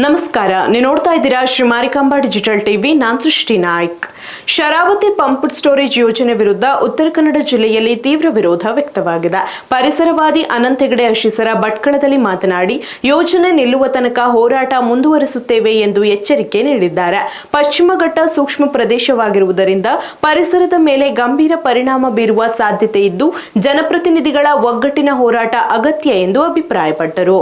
ನಮಸ್ಕಾರ, ನೀವು ನೋಡ್ತಾ ಇದ್ದೀರಾ ಶ್ರೀ ಮಾರಿಕಾಂಬಾ ಡಿಜಿಟಲ್ ಟಿವಿ. ನಾನು ಸೃಷ್ಟಿ ನಾಯ್ಕ್. ಶರಾವತಿ ಪಂಪ್ ಸ್ಟೋರೇಜ್ ಯೋಜನೆ ವಿರುದ್ಧ ಉತ್ತರ ಕನ್ನಡ ಜಿಲ್ಲೆಯಲ್ಲಿ ತೀವ್ರ ವಿರೋಧ ವ್ಯಕ್ತವಾಗಿದೆ. ಪರಿಸರವಾದಿ ಅನಂತ್ ಹೆಗಡೆ ಅಶೀಸರ ಭಟ್ಕಳದಲ್ಲಿ ಮಾತನಾಡಿ, ಯೋಜನೆ ನಿಲ್ಲುವ ತನಕ ಹೋರಾಟ ಮುಂದುವರಿಸುತ್ತೇವೆ ಎಂದು ಎಚ್ಚರಿಕೆ ನೀಡಿದ್ದಾರೆ. ಪಶ್ಚಿಮ ಘಟ್ಟ ಸೂಕ್ಷ್ಮ ಪ್ರದೇಶವಾಗಿರುವುದರಿಂದ ಪರಿಸರದ ಮೇಲೆ ಗಂಭೀರ ಪರಿಣಾಮ ಬೀರುವ ಸಾಧ್ಯತೆ ಇದ್ದು, ಜನಪ್ರತಿನಿಧಿಗಳ ಒಗ್ಗಟ್ಟಿನ ಹೋರಾಟ ಅಗತ್ಯ ಎಂದು ಅಭಿಪ್ರಾಯಪಟ್ಟರು.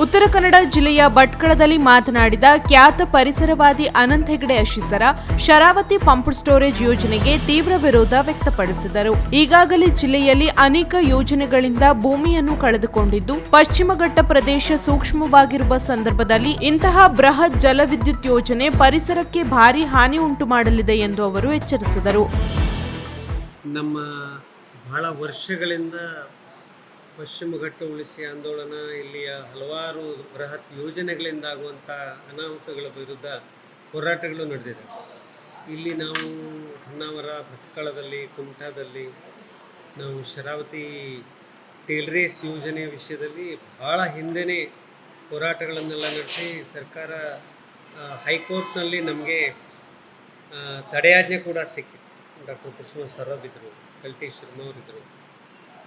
ಉತ್ತರ ಕನ್ನಡ ಜಿಲ್ಲೆಯ ಭಟ್ಕಳದಲ್ಲಿ ಮಾತನಾಡಿದ ಖ್ಯಾತ ಪರಿಸರವಾದಿ ಅನಂತ್ ಹೆಗಡೆ ಅಶೀಸರ ಶರಾವತಿ ಪಂಪ್ ಸ್ಟೋರೇಜ್ ಯೋಜನೆಗೆ ತೀವ್ರ ವಿರೋಧ ವ್ಯಕ್ತಪಡಿಸಿದರು. ಈಗಾಗಲೇ ಜಿಲ್ಲೆಯಲ್ಲಿ ಅನೇಕ ಯೋಜನೆಗಳಿಂದ ಭೂಮಿಯನ್ನು ಕಳೆದುಕೊಂಡಿದ್ದು, ಪಶ್ಚಿಮ ಘಟ್ಟ ಪ್ರದೇಶ ಸೂಕ್ಷ್ಮವಾಗಿರುವ ಸಂದರ್ಭದಲ್ಲಿ ಇಂತಹ ಬೃಹತ್ ಜಲವಿದ್ಯುತ್ ಯೋಜನೆ ಪರಿಸರಕ್ಕೆ ಭಾರಿ ಹಾನಿ ಉಂಟು ಮಾಡಲಿದೆ ಎಂದು ಅವರು ಎಚ್ಚರಿಸಿದರು. ನಮ್ಮ ಬಹಳ ವರ್ಷಗಳಿಂದ ಪಶ್ಚಿಮ ಘಟ್ಟ ಉಳಿಸಿ ಆಂದೋಲನ, ಇಲ್ಲಿಯ ಹಲವಾರು ಬೃಹತ್ ಯೋಜನೆಗಳಿಂದ ಆಗುವಂಥ ಅನಾಹುತಗಳ ವಿರುದ್ಧ ಹೋರಾಟಗಳು ನಡೆದಿದೆ. ಇಲ್ಲಿ ನಾವು ಹೊನ್ನಾವರ, ಭಟ್ಕಳದಲ್ಲಿ, ಕುಮಟಾದಲ್ಲಿ ನಾವು ಶರಾವತಿ ಟೇಲ್ರೇಸ್ ಯೋಜನೆಯ ವಿಷಯದಲ್ಲಿ ಬಹಳ ಹಿಂದೆಯೇ ಹೋರಾಟಗಳನ್ನೆಲ್ಲ ನಡೆಸಿ ಸರ್ಕಾರ ಹೈಕೋರ್ಟ್ನಲ್ಲಿ ನಮಗೆ ತಡೆಯಾಜ್ಞೆ ಕೂಡ ಸಿಕ್ಕಿತ್ತು. ಡಾಕ್ಟರ್ ಕುಸುಮ ಸರಬ್ ಇದ್ದರು, ಎಲ್ ಟಿ ಶರ್ಮಾ ಅವರಿದ್ದರು,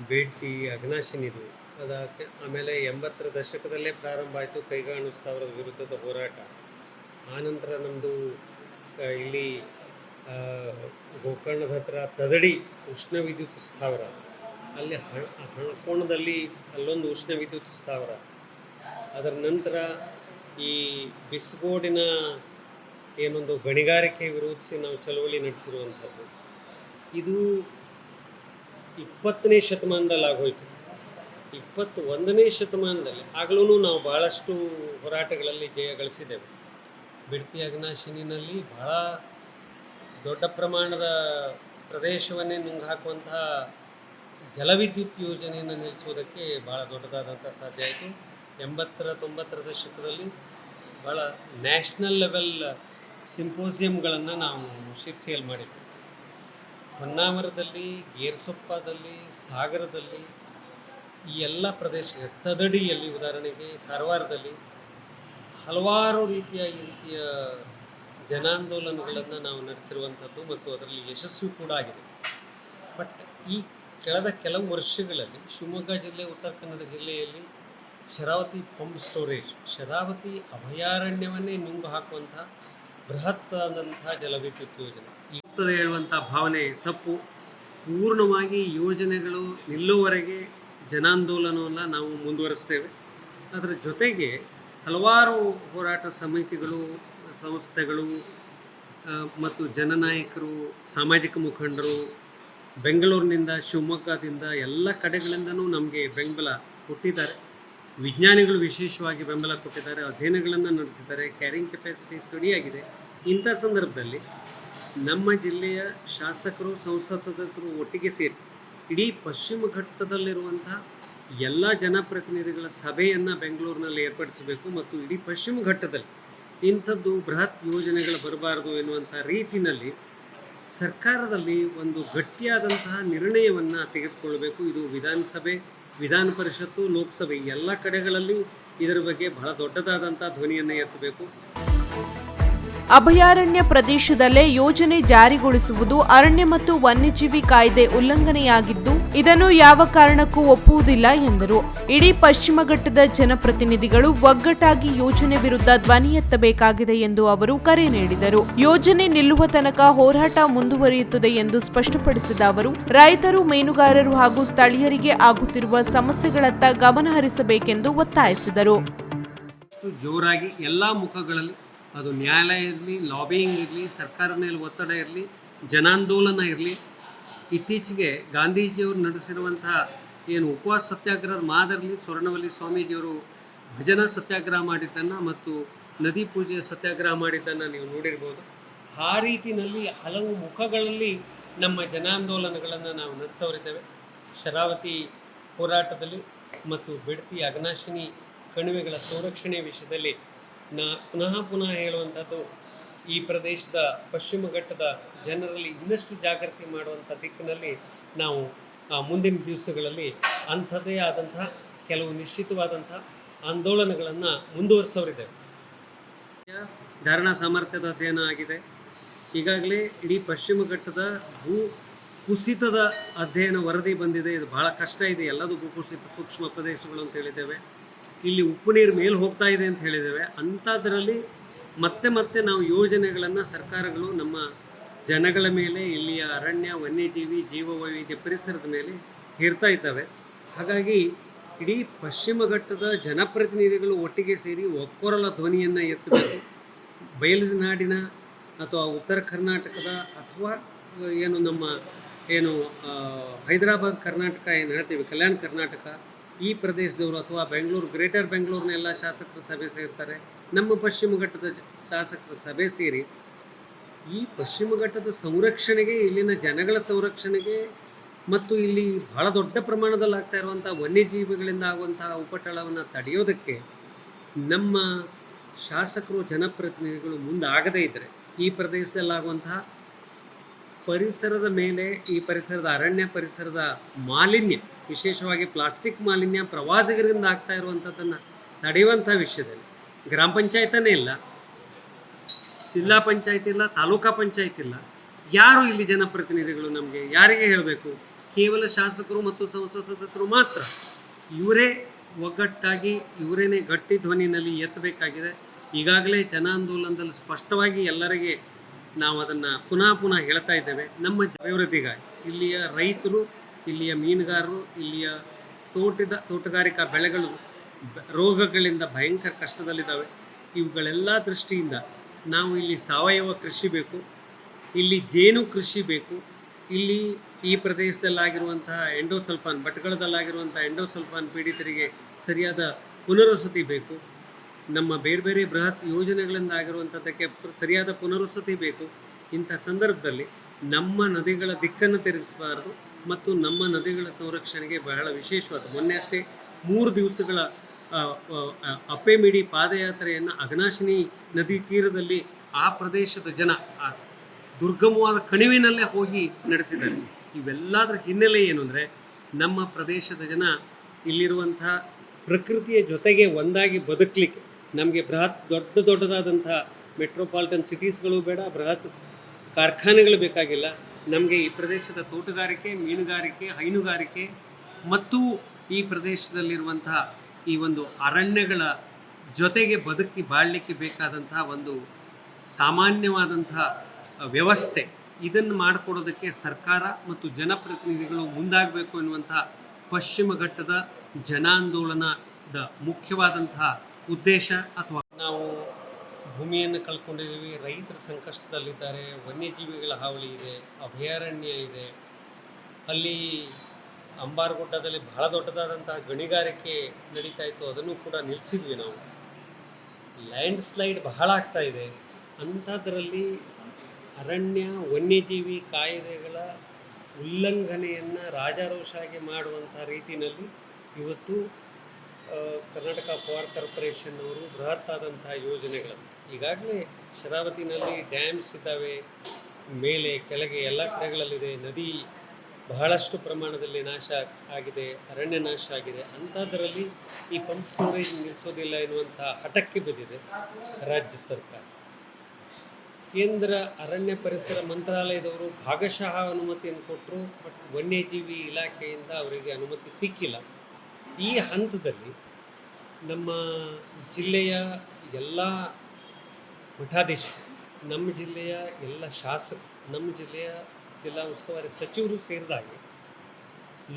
ಬೇಡ್ತಿ ಅಘನಾಶಿನಿದು. ಆಮೇಲೆ 80ರ ದಶಕದಲ್ಲೇ ಪ್ರಾರಂಭ ಆಯಿತು ಕೈಗಾಣು ಸ್ಥಾವರದ ವಿರುದ್ಧದ ಹೋರಾಟ. ಆನಂತರ ನಮ್ಮದು ಇಲ್ಲಿ ಗೋಕರ್ಣದ ಹತ್ರ ತದಡಿ ಉಷ್ಣ ವಿದ್ಯುತ್ ಸ್ಥಾವರ, ಅಲ್ಲಿ ಹಣಕೋಣದಲ್ಲಿ ಅಲ್ಲೊಂದು ಉಷ್ಣ ವಿದ್ಯುತ್ ಸ್ಥಾವರ. ಅದರ ನಂತರ ಈ ಬಿಸ್ಗೋಡಿನ ಏನೊಂದು ಗಣಿಗಾರಿಕೆ ವಿರೋಧಿಸಿ ನಾವು ಚಳವಳಿ ನಡೆಸಿರುವಂಥದ್ದು. ಇದು 20ನೇ ಶತಮಾನದಲ್ಲಿ ಆಗೋಯ್ತು. 21ನೇ ಶತಮಾನದಲ್ಲಿ ಆಗಲೂ ನಾವು ಬಹಳಷ್ಟು ಹೋರಾಟಗಳಲ್ಲಿ ಜಯ ಗಳಿಸಿದ್ದೇವೆ. ಬಿಡ್ತಿ ಅಘನಾಶಿನಿನಲ್ಲಿ ಬಹಳ ದೊಡ್ಡ ಪ್ರಮಾಣದ ಪ್ರದೇಶವನ್ನೇ ನುಂಗು ಹಾಕುವಂತಹ ಜಲವಿದ್ಯುತ್ ಯೋಜನೆಯನ್ನು ನಿಲ್ಲಿಸೋದಕ್ಕೆ ಭಾಳ ದೊಡ್ಡದಾದಂಥ ಸಾಧ್ಯ ಆಯಿತು. 80-90ರ ದಶಕದಲ್ಲಿ ಭಾಳ ನ್ಯಾಷನಲ್ ಲೆವೆಲ್ ಸಿಂಪೋಸಿಯಮ್ಗಳನ್ನು ನಾವು ಶಿರ್ಸಿಯಲ್ಲಿ ಮಾಡಿದ್ವಿ. ಹೊನ್ನಾವರದಲ್ಲಿ, ಗೇರ್ಸೊಪ್ಪದಲ್ಲಿ, ಸಾಗರದಲ್ಲಿ, ಈ ಎಲ್ಲ ಪ್ರದೇಶ, ತದಡಿಯಲ್ಲಿ, ಉದಾಹರಣೆಗೆ ಕಾರವಾರದಲ್ಲಿ ಹಲವಾರು ರೀತಿಯ ಜನಾಂದೋಲನಗಳನ್ನು ನಾವು ನಡೆಸಿರುವಂಥದ್ದು ಮತ್ತು ಅದರಲ್ಲಿ ಯಶಸ್ವಿ ಕೂಡ ಆಗಿದೆ. ಬಟ್ ಈ ಕಳೆದ ಕೆಲವು ವರ್ಷಗಳಲ್ಲಿ ಶಿವಮೊಗ್ಗ ಜಿಲ್ಲೆ, ಉತ್ತರ ಕನ್ನಡ ಜಿಲ್ಲೆಯಲ್ಲಿ ಶರಾವತಿ ಪಂಪ್ ಸ್ಟೋರೇಜ್, ಶರಾವತಿ ಅಭಯಾರಣ್ಯವನ್ನೇ ನುಂಗು ಹಾಕುವಂಥ ಬೃಹತ್ ಆದಂತಹ ಜಲವಿದ್ಯುತ್ ಯೋಜನೆ ಇರ್ತದೆ ಹೇಳುವಂಥ ಭಾವನೆ ತಪ್ಪು. ಪೂರ್ಣವಾಗಿ ಯೋಜನೆಗಳು ನಿಲ್ಲುವವರೆಗೆ ಜನಾಂದೋಲನವನ್ನು ನಾವು ಮುಂದುವರಿಸ್ತೇವೆ. ಅದರ ಜೊತೆಗೆ ಹಲವಾರು ಹೋರಾಟ ಸಮಿತಿಗಳು, ಸಂಸ್ಥೆಗಳು ಮತ್ತು ಜನನಾಯಕರು, ಸಾಮಾಜಿಕ ಮುಖಂಡರು ಬೆಂಗಳೂರಿನಿಂದ, ಶಿವಮೊಗ್ಗದಿಂದ ಎಲ್ಲ ಕಡೆಗಳಿಂದನೂ ನಮಗೆ ಬೆಂಬಲ ಕೊಟ್ಟಿದ್ದಾರೆ. ವಿಜ್ಞಾನಿಗಳು ವಿಶೇಷವಾಗಿ ಬೆಂಬಲ ಕೊಟ್ಟಿದ್ದಾರೆ, ಅಧ್ಯಯನಗಳನ್ನು ನಡೆಸಿದ್ದಾರೆ, ಕ್ಯಾರಿಂಗ್ ಕೆಪಾಸಿಟಿ ಸ್ಟಡಿ ಆಗಿದೆ. ಇಂಥ ಸಂದರ್ಭದಲ್ಲಿ ನಮ್ಮ ಜಿಲ್ಲೆಯ ಶಾಸಕರು, ಸಂಸತ್ ಸದಸ್ಯರು ಒಟ್ಟಿಗೆ ಸೇರಿ ಇಡೀ ಪಶ್ಚಿಮ ಘಟ್ಟದಲ್ಲಿರುವಂಥ ಎಲ್ಲ ಜನಪ್ರತಿನಿಧಿಗಳ ಸಭೆಯನ್ನು ಬೆಂಗಳೂರಿನಲ್ಲಿ ಏರ್ಪಡಿಸಬೇಕು ಮತ್ತು ಇಡೀ ಪಶ್ಚಿಮ ಘಟ್ಟದಲ್ಲಿ ಇಂಥದ್ದು ಬೃಹತ್ ಯೋಜನೆಗಳು ಬರಬಾರದು ಎನ್ನುವಂಥ ರೀತಿಯಲ್ಲಿ ಸರ್ಕಾರದಲ್ಲಿ ಒಂದು ಗಟ್ಟಿಯಾದಂತಹ ನಿರ್ಣಯವನ್ನು ತೆಗೆದುಕೊಳ್ಳಬೇಕು. ಇದು ವಿಧಾನಸಭೆ, ವಿಧಾನ ಪರಿಷತ್ತು, ಲೋಕಸಭೆ ಎಲ್ಲ ಕಡೆಗಳಲ್ಲಿ ಇದರ ಬಗ್ಗೆ ಬಹಳ ದೊಡ್ಡದಾದಂಥ ಧ್ವನಿಯನ್ನು ಎತ್ತಬೇಕು. ಅಭಯಾರಣ್ಯ ಪ್ರದೇಶದಲ್ಲೇ ಯೋಜನೆ ಜಾರಿಗೊಳಿಸುವುದು ಅರಣ್ಯ ಮತ್ತು ವನ್ಯಜೀವಿ ಕಾಯ್ದೆ ಉಲ್ಲಂಘನೆಯಾಗಿದ್ದು, ಇದನ್ನು ಯಾವ ಕಾರಣಕ್ಕೂ ಒಪ್ಪುವುದಿಲ್ಲ ಎಂದರು. ಇಡೀ ಪಶ್ಚಿಮ ಘಟ್ಟದ ಜನಪ್ರತಿನಿಧಿಗಳು ಒಗ್ಗಟ್ಟಾಗಿ ಯೋಜನೆ ವಿರುದ್ಧ ಧ್ವನಿ ಎತ್ತಬೇಕಾಗಿದೆ ಎಂದು ಅವರು ಕರೆ ನೀಡಿದರು. ಯೋಜನೆ ನಿಲ್ಲುವ ತನಕ ಹೋರಾಟ ಮುಂದುವರಿಯುತ್ತದೆ ಎಂದು ಸ್ಪಷ್ಟಪಡಿಸಿದ ಅವರು, ರೈತರು, ಮೀನುಗಾರರು ಹಾಗೂ ಸ್ಥಳೀಯರಿಗೆ ಆಗುತ್ತಿರುವ ಸಮಸ್ಯೆಗಳತ್ತ ಗಮನ ಹರಿಸಬೇಕೆಂದು ಒತ್ತಾಯಿಸಿದರು. ಜೋರಾಗಿ ಎಲ್ಲ ಮುಖಗಳಲ್ಲಿ, ಅದು ನ್ಯಾಯಾಲಯ ಇರಲಿ, ಲಾಬಿಯಿಂಗ್ ಇರಲಿ, ಸರ್ಕಾರದ ಮೇಲೆ ಒತ್ತಡ ಇರಲಿ, ಜನಾಂದೋಲನ ಇರಲಿ, ಇತ್ತೀಚೆಗೆ ಗಾಂಧೀಜಿಯವರು ನಡೆಸಿರುವಂತಹ ಏನು ಉಪವಾಸ ಸತ್ಯಾಗ್ರಹದ ಮಾದರಿಯಲ್ಲಿ ಸ್ವರ್ಣವಲ್ಲಿ ಸ್ವಾಮೀಜಿಯವರು ಭಜನಾ ಸತ್ಯಾಗ್ರಹ ಮಾಡಿದ್ದನ್ನು ಮತ್ತು ನದಿ ಪೂಜೆಯ ಸತ್ಯಾಗ್ರಹ ಮಾಡಿದ್ದನ್ನು ನೀವು ನೋಡಿರ್ಬೋದು. ಆ ರೀತಿಯಲ್ಲಿ ಹಲವು ಮುಖಗಳಲ್ಲಿ ನಮ್ಮ ಜನಾಂದೋಲನಗಳನ್ನು ನಾವು ನಡೆಸೋರಿದ್ದೇವೆ. ಶರಾವತಿ ಹೋರಾಟದಲ್ಲಿ ಮತ್ತು ಬಿಡ್ತಿ ಅಘನಾಶಿನಿ ಕಣಿವೆಗಳ ಸಂರಕ್ಷಣೆಯ ವಿಷಯದಲ್ಲಿ ಪುನಃ ಹೇಳುವಂಥದ್ದು, ಈ ಪ್ರದೇಶದ ಪಶ್ಚಿಮ ಘಟ್ಟದ ಜನರಲ್ಲಿ ಇನ್ನಷ್ಟು ಜಾಗೃತಿ ಮಾಡುವಂಥ ದಿಕ್ಕಿನಲ್ಲಿ ನಾವು ಮುಂದಿನ ದಿವಸಗಳಲ್ಲಿ ಅಂಥದ್ದೇ ಆದಂತಹ ಕೆಲವು ನಿಶ್ಚಿತವಾದಂಥ ಆಂದೋಲನಗಳನ್ನು ಮುಂದುವರಿಸೋರಿದ್ದೇವೆ. ಧಾರಣಾ ಸಾಮರ್ಥ್ಯದ ಅಧ್ಯಯನ ಆಗಿದೆ. ಈಗಾಗಲೇ ಇಡೀ ಪಶ್ಚಿಮ ಘಟ್ಟದ ಭೂ ಕುಸಿತದ ಅಧ್ಯಯನ ವರದಿ ಬಂದಿದೆ. ಇದು ಬಹಳ ಕಷ್ಟ ಇದೆ. ಎಲ್ಲದೂ ಭೂಕುಸಿತ ಸೂಕ್ಷ್ಮ ಪ್ರದೇಶಗಳು ಅಂತ ಹೇಳಿದ್ದೇವೆ. ಇಲ್ಲಿ ಉಪ್ಪು ನೀರು ಮೇಲೆ ಹೋಗ್ತಾ ಇದೆ ಅಂತ ಹೇಳಿದ್ದೇವೆ. ಅಂಥದ್ರಲ್ಲಿ ಮತ್ತೆ ಮತ್ತೆ ನಾವು ಯೋಜನೆಗಳನ್ನು ಸರ್ಕಾರಗಳು ನಮ್ಮ ಜನಗಳ ಮೇಲೆ, ಇಲ್ಲಿಯ ಅರಣ್ಯ, ವನ್ಯಜೀವಿ, ಜೀವವೈವಿಧ್ಯ, ಪರಿಸರದ ಮೇಲೆ ಹೇರ್ತಾ ಇದ್ದಾವೆ. ಹಾಗಾಗಿ ಇಡೀ ಪಶ್ಚಿಮ ಘಟ್ಟದ ಜನಪ್ರತಿನಿಧಿಗಳು ಒಟ್ಟಿಗೆ ಸೇರಿ ಒಕ್ಕೊರಲ ಧ್ವನಿಯನ್ನು ಎತ್ತಬೇಕು. ಬಯಲುನಾಡಿನ ಅಥವಾ ಉತ್ತರ ಕರ್ನಾಟಕದ ಅಥವಾ ನಮ್ಮ ಹೈದರಾಬಾದ್ ಕರ್ನಾಟಕ ಏನು ಹೇಳ್ತೀವಿ, ಕಲ್ಯಾಣ ಕರ್ನಾಟಕ, ಈ ಪ್ರದೇಶದವರು ಅಥವಾ ಬೆಂಗಳೂರು, ಗ್ರೇಟರ್ ಬೆಂಗಳೂರಿನ ಎಲ್ಲ ಶಾಸಕರ ಸಭೆ ಸೇರ್ತಾರೆ. ನಮ್ಮ ಪಶ್ಚಿಮ ಘಟ್ಟದ ಶಾಸಕರ ಸಭೆ ಸೇರಿ ಈ ಪಶ್ಚಿಮ ಘಟ್ಟದ ಸಂರಕ್ಷಣೆಗೆ, ಇಲ್ಲಿನ ಜನಗಳ ಸಂರಕ್ಷಣೆಗೆ ಮತ್ತು ಇಲ್ಲಿ ಬಹಳ ದೊಡ್ಡ ಪ್ರಮಾಣದಲ್ಲಿ ಆಗ್ತಾ ಇರುವಂಥ ವನ್ಯಜೀವಿಗಳಿಂದ ಆಗುವಂತಹ ಉಪಟಳವನ್ನು ತಡೆಯೋದಕ್ಕೆ ನಮ್ಮ ಶಾಸಕರು, ಜನಪ್ರತಿನಿಧಿಗಳು ಮುಂದಾಗದೇ ಇದ್ದರೆ ಈ ಪ್ರದೇಶದಲ್ಲಾಗುವಂತಹ ಪರಿಸರದ ಮೇಲೆ, ಈ ಪರಿಸರದ ಅರಣ್ಯ ಪರಿಸರದ ಮಾಲಿನ್ಯ, ವಿಶೇಷವಾಗಿ ಪ್ಲಾಸ್ಟಿಕ್ ಮಾಲಿನ್ಯ, ಪ್ರವಾಸಿಗರಿಂದ ಆಗ್ತಾ ಇರುವಂಥದ್ದನ್ನು ತಡೆಯುವಂಥ ವಿಷಯದಲ್ಲಿ ಗ್ರಾಮ ಪಂಚಾಯತನೇ ಇಲ್ಲ, ಜಿಲ್ಲಾ ಪಂಚಾಯತ್ ಇಲ್ಲ, ತಾಲೂಕಾ ಪಂಚಾಯತ್ ಇಲ್ಲ. ಯಾರು ಇಲ್ಲಿ ಜನಪ್ರತಿನಿಧಿಗಳು? ನಮಗೆ ಯಾರಿಗೆ ಹೇಳಬೇಕು? ಕೇವಲ ಶಾಸಕರು ಮತ್ತು ಸಂಸತ್ ಸದಸ್ಯರು ಮಾತ್ರ. ಇವರೇ ಒಗ್ಗಟ್ಟಾಗಿ, ಇವರೇನೇ ಗಟ್ಟಿ ಧ್ವನಿನಲ್ಲಿ ಎತ್ತಬೇಕಾಗಿದೆ. ಈಗಾಗಲೇ ಜನಾಂದೋಲನದಲ್ಲಿ ಸ್ಪಷ್ಟವಾಗಿ ಎಲ್ಲರಿಗೆ ನಾವು ಅದನ್ನು ಪುನಃ ಹೇಳ್ತಾ ಇದ್ದೇವೆ. ನಮ್ಮ ಅಭಿವೃದ್ಧಿಗಾಗಿ ಇಲ್ಲಿಯ ರೈತರು, ಇಲ್ಲಿಯ ಮೀನುಗಾರರು, ಇಲ್ಲಿಯ ತೋಟಗಾರಿಕಾ ಬೆಳೆಗಳು ರೋಗಗಳಿಂದ ಭಯಂಕರ ಕಷ್ಟದಲ್ಲಿದ್ದಾವೆ. ಇವುಗಳೆಲ್ಲ ದೃಷ್ಟಿಯಿಂದ ನಾವು ಇಲ್ಲಿ ಸಾವಯವ ಕೃಷಿ ಬೇಕು, ಇಲ್ಲಿ ಜೇನು ಕೃಷಿ ಬೇಕು, ಇಲ್ಲಿ ಈ ಪ್ರದೇಶದಲ್ಲಾಗಿರುವಂತಹ ಎಂಡೋಸಲ್ಫಾನ್, ಭಟ್ಕಳದಲ್ಲಾಗಿರುವಂಥ ಎಂಡೋಸಲ್ಫಾನ್ ಪೀಡಿತರಿಗೆ ಸರಿಯಾದ ಪುನರ್ವಸತಿ ಬೇಕು. ನಮ್ಮ ಬೇರೆ ಬೇರೆ ಬೃಹತ್ ಯೋಜನೆಗಳಿಂದ ಆಗಿರುವಂಥದ್ದಕ್ಕೆ ಸರಿಯಾದ ಪುನರ್ವಸತಿ ಬೇಕು. ಇಂಥ ಸಂದರ್ಭದಲ್ಲಿ ನಮ್ಮ ನದಿಗಳ ದಿಕ್ಕನ್ನು ತಿರುಗಿಸಬಾರದು ಮತ್ತು ನಮ್ಮ ನದಿಗಳ ಸಂರಕ್ಷಣೆಗೆ ಬಹಳ ವಿಶೇಷವಾದ, ಮೊನ್ನೆ ಅಷ್ಟೇ 3 ದಿವಸಗಳ ಅಪ್ಪೆಮಿಡಿ ಪಾದಯಾತ್ರೆಯನ್ನು ಅಘನಾಶಿನಿ ನದಿ ತೀರದಲ್ಲಿ ಆ ಪ್ರದೇಶದ ಜನ ಆ ದುರ್ಗಮವಾದ ಕಣಿವೆನಲ್ಲೇ ಹೋಗಿ ನಡೆಸಿದ್ದಾರೆ. ಇವೆಲ್ಲದರ ಹಿನ್ನೆಲೆ ಏನು ಅಂದರೆ, ನಮ್ಮ ಪ್ರದೇಶದ ಜನ ಇಲ್ಲಿರುವಂಥ ಪ್ರಕೃತಿಯ ಜೊತೆಗೆ ಒಂದಾಗಿ ಬದುಕಲಿಕ್ಕೆ ನಮಗೆ ದೊಡ್ಡದಾದಂಥ ಮೆಟ್ರೋಪಾಲಿಟನ್ ಸಿಟೀಸ್ಗಳು ಬೇಡ, ಬೃಹತ್ ಕಾರ್ಖಾನೆಗಳು ಬೇಕಾಗಿಲ್ಲ. ನಮಗೆ ಈ ಪ್ರದೇಶದ ತೋಟಗಾರಿಕೆ, ಮೀನುಗಾರಿಕೆ, ಹೈನುಗಾರಿಕೆ ಮತ್ತು ಈ ಪ್ರದೇಶದಲ್ಲಿರುವಂತಹ ಈ ಒಂದು ಅರಣ್ಯಗಳ ಜೊತೆಗೆ ಬಾಳಲಿಕ್ಕೆ ಬೇಕಾದಂತಹ ಒಂದು ಸಾಮಾನ್ಯವಾದಂತಹ ವ್ಯವಸ್ಥೆ, ಇದನ್ನು ಮಾಡಿಕೊಡೋದಕ್ಕೆ ಸರ್ಕಾರ ಮತ್ತು ಜನಪ್ರತಿನಿಧಿಗಳು ಮುಂದಾಗಬೇಕು ಎನ್ನುವಂತಹ ಪಶ್ಚಿಮ ಘಟ್ಟದ ಜನಾಂದೋಲನದ ಮುಖ್ಯವಾದಂತಹ ಉದ್ದೇಶ. ಅಥವಾ ನಾವು ಭೂಮಿಯನ್ನು ಕಳ್ಕೊಂಡಿದ್ದೀವಿ, ರೈತರ ಸಂಕಷ್ಟದಲ್ಲಿದ್ದಾರೆ, ವನ್ಯಜೀವಿಗಳ ಹಾವಳಿ ಇದೆ, ಅಭಯಾರಣ್ಯ ಇದೆ, ಅಲ್ಲಿ ಅಂಬಾರಗುಡ್ಡದಲ್ಲಿ ಬಹಳ ದೊಡ್ಡದಾದಂತಹ ಗಣಿಗಾರಿಕೆ ನಡೀತಾ ಇತ್ತು, ಅದನ್ನು ಕೂಡ ನಿಲ್ಲಿಸಿದ್ವಿ ನಾವು. ಲ್ಯಾಂಡ್ ಸ್ಲೈಡ್ ಬಹಳ ಆಗ್ತಾ ಇದೆ. ಅಂಥದ್ರಲ್ಲಿ ಅರಣ್ಯ ವನ್ಯಜೀವಿ ಕಾಯ್ದೆಗಳ ಉಲ್ಲಂಘನೆಯನ್ನು ರಾಜಾರೋಷಾಗಿ ಮಾಡುವಂಥ ರೀತಿಯಲ್ಲಿ ಇವತ್ತು ಕರ್ನಾಟಕ ಪವರ್ ಕಾರ್ಪೊರೇಷನ್ ಅವರು ಬೃಹತ್ತಾದಂತಹ ಯೋಜನೆಗಳನ್ನು, ಈಗಾಗಲೇ ಶರಾವತಿನಲ್ಲಿ ಡ್ಯಾಮ್ಸ್ ಇದ್ದಾವೆ, ಮೇಲೆ ಕೆಳಗೆ ಎಲ್ಲ ಕಡೆಗಳಲ್ಲಿದೆ, ನದಿ ಬಹಳಷ್ಟು ಪ್ರಮಾಣದಲ್ಲಿ ನಾಶ ಆಗಿದೆ, ಅರಣ್ಯ ನಾಶ ಆಗಿದೆ. ಅಂಥದ್ರಲ್ಲಿ ಈ ಪಂಪ್ ಸ್ಟೋರೇಜ್ ನಿಲ್ಲಿಸೋದಿಲ್ಲ ಎನ್ನುವಂಥ ಹಠಕ್ಕೆ ಬಿದ್ದಿದೆ ರಾಜ್ಯ ಸರ್ಕಾರ. ಕೇಂದ್ರ ಅರಣ್ಯ ಪರಿಸರ ಮಂತ್ರಾಲಯದವರು ಭಾಗಶಃ ಅನುಮತಿಯನ್ನು ಕೊಟ್ಟರು, ಬಟ್ ವನ್ಯಜೀವಿ ಇಲಾಖೆಯಿಂದ ಅವರಿಗೆ ಅನುಮತಿ ಸಿಕ್ಕಿಲ್ಲ. ಈ ಹಂತದಲ್ಲಿ ನಮ್ಮ ಜಿಲ್ಲೆಯ ಎಲ್ಲ ಮಠಾಧೀಶರು, ನಮ್ಮ ಜಿಲ್ಲೆಯ ಎಲ್ಲ ಶಾಸಕರು, ನಮ್ಮ ಜಿಲ್ಲೆಯ ಜಿಲ್ಲಾ ಉಸ್ತುವಾರಿ ಸಚಿವರು ಸೇರಿದ ಹಾಗೆ,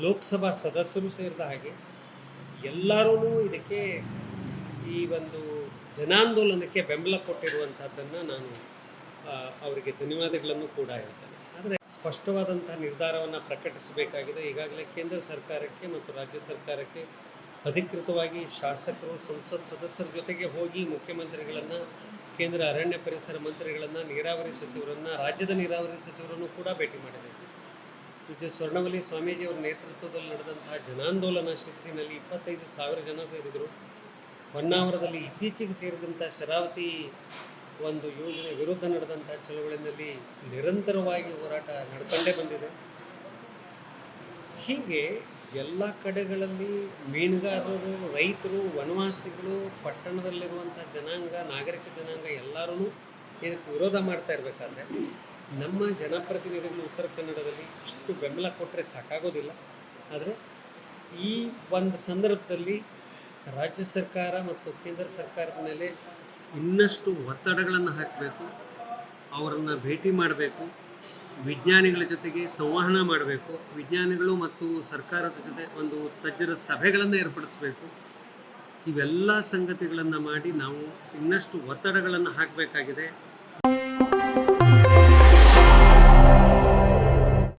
ಲೋಕಸಭಾ ಸದಸ್ಯರು ಸೇರಿದ ಹಾಗೆ ಎಲ್ಲರೂ ಇದಕ್ಕೆ, ಈ ಒಂದು ಜನಾಂದೋಲನಕ್ಕೆ ಬೆಂಬಲ ಕೊಟ್ಟಿರುವಂಥದ್ದನ್ನು ನಾನು ಅವರಿಗೆ ಧನ್ಯವಾದಗಳನ್ನು ಕೂಡ ಹೇಳ್ತೇನೆ. ಆದರೆ ಸ್ಪಷ್ಟವಾದಂತಹ ನಿರ್ಧಾರವನ್ನು ಪ್ರಕಟಿಸಬೇಕಾಗಿದೆ. ಈಗಾಗಲೇ ಕೇಂದ್ರ ಸರ್ಕಾರಕ್ಕೆ ಮತ್ತು ರಾಜ್ಯ ಸರ್ಕಾರಕ್ಕೆ ಅಧಿಕೃತವಾಗಿ ಶಾಸಕರು, ಸಂಸತ್ ಸದಸ್ಯರ ಜೊತೆಗೆ ಹೋಗಿ ಮುಖ್ಯಮಂತ್ರಿಗಳನ್ನು, ಕೇಂದ್ರ ಅರಣ್ಯ ಪರಿಸರ ಮಂತ್ರಿಗಳನ್ನು, ನೀರಾವರಿ ಸಚಿವರನ್ನು, ರಾಜ್ಯದ ನೀರಾವರಿ ಸಚಿವರನ್ನು ಕೂಡ ಭೇಟಿ ಮಾಡಿದೆ. ಪೂಜ್ಯ ಸ್ವರ್ಣವಲ್ಲಿ ಸ್ವಾಮೀಜಿಯವರ ನೇತೃತ್ವದಲ್ಲಿ ನಡೆದಂತಹ ಜನಾಂದೋಲನ ಶಿರಸಿನಲ್ಲಿ 25,000 ಜನ ಸೇರಿದರು. ಹೊನ್ನಾವರದಲ್ಲಿ ಇತ್ತೀಚೆಗೆ ಸೇರಿದಂಥ ಶರಾವತಿ ಒಂದು ಯೋಜನೆ ವಿರುದ್ಧ ನಡೆದಂಥ ಚಳವಳಿಯಲ್ಲಿ ನಿರಂತರವಾಗಿ ಹೋರಾಟ ನಡ್ಕೊಂಡೇ ಬಂದಿದೆ. ಹೀಗೆ ಎಲ್ಲ ಕಡೆಗಳಲ್ಲಿ ಮೀನುಗಾರರು, ರೈತರು, ವನವಾಸಿಗಳು, ಪಟ್ಟಣದಲ್ಲಿರುವಂಥ ಜನಾಂಗ, ನಾಗರಿಕ ಜನಾಂಗ ಎಲ್ಲರೂ ಇದಕ್ಕೆ ವಿರೋಧ ಮಾಡ್ತಾ ಇರಬೇಕಾದ್ರೆ ನಮ್ಮ ಜನಪ್ರತಿನಿಧಿಗಳು ಉತ್ತರ ಕನ್ನಡದಲ್ಲಿ ಇಷ್ಟು ಬೆಂಬಲ ಕೊಟ್ಟರೆ ಸಾಕಾಗೋದಿಲ್ಲ. ಆದರೆ ಈ ಒಂದು ಸಂದರ್ಭದಲ್ಲಿ ರಾಜ್ಯ ಸರ್ಕಾರ ಮತ್ತು ಕೇಂದ್ರ ಸರ್ಕಾರದ ಮೇಲೆ ಇನ್ನಷ್ಟು ಒತ್ತಡಗಳನ್ನು ಹಾಕಬೇಕು, ಅವರನ್ನು ಭೇಟಿ ಮಾಡಬೇಕು, ವಿಜ್ಞಾನಿಗಳ ಜೊತೆಗೆ ಸಂವಹನ ಮಾಡಬೇಕು, ವಿಜ್ಞಾನಿಗಳು ಮತ್ತು ಸರ್ಕಾರದ ಜೊತೆ ಒಂದು ತಜ್ಞರ ಸಭೆಗಳನ್ನು ಏರ್ಪಡಿಸಬೇಕು. ಇವೆಲ್ಲ ಸಂಗತಿಗಳನ್ನು ಮಾಡಿ ನಾವು ಇನ್ನಷ್ಟು ಒತ್ತಡಗಳನ್ನು ಹಾಕಬೇಕಾಗಿದೆ.